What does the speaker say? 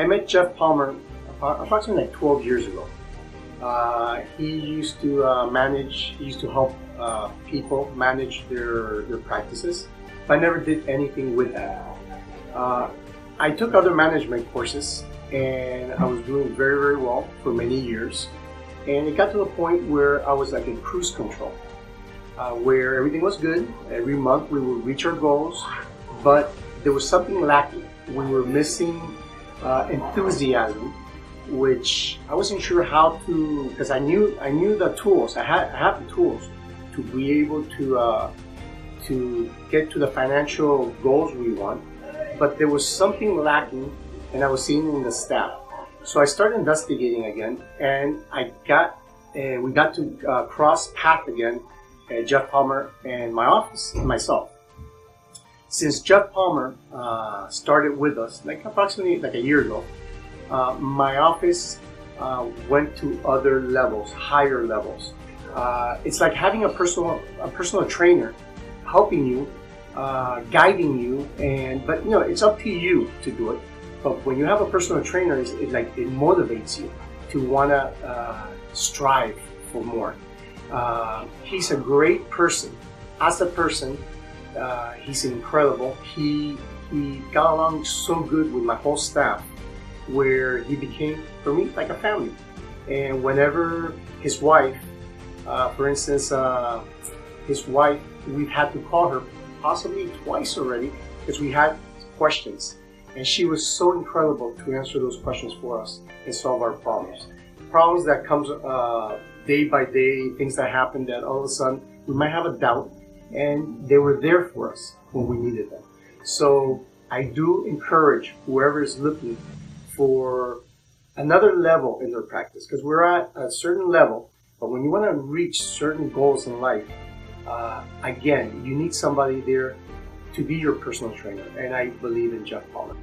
I met Jeff Palmer approximately like 12 years ago. He used to he used to help people manage their practices, but I never did anything with that. I took other management courses and I was doing very, very well for many years. And it got to the point where I was like in cruise control, where everything was good. Every month we would reach our goals, but there was something lacking. We were missing enthusiasm, which I wasn't sure how to, because I knew the tools. I have the tools to be able to get to the financial goals we want, but there was something lacking, and I was seeing it in the staff. So I started investigating again, and we got to cross path again, Jeff Palmer and my office, and myself. Since Jeff Palmer started with us, like approximately like a year ago, my office went to other levels, higher levels. It's like having a personal trainer helping you, guiding you, but it's up to you to do it. But when you have a personal trainer, it motivates you to want to strive for more. He's a great person. As a person, he's incredible. He got along so good with my whole staff, where he became, for me, like a family. And whenever his wife, for instance, his wife, we've had to call her possibly twice already because we had questions. And she was so incredible to answer those questions for us and solve our problems. Problems that comes day by day, things that happen that all of a sudden we might have a doubt, and they were there for us when we needed them. So I do encourage whoever is looking for another level in their practice, because we're at a certain level, but when you want to reach certain goals in life, again, you need somebody there to be your personal trainer, and I believe in Jeff Palmer.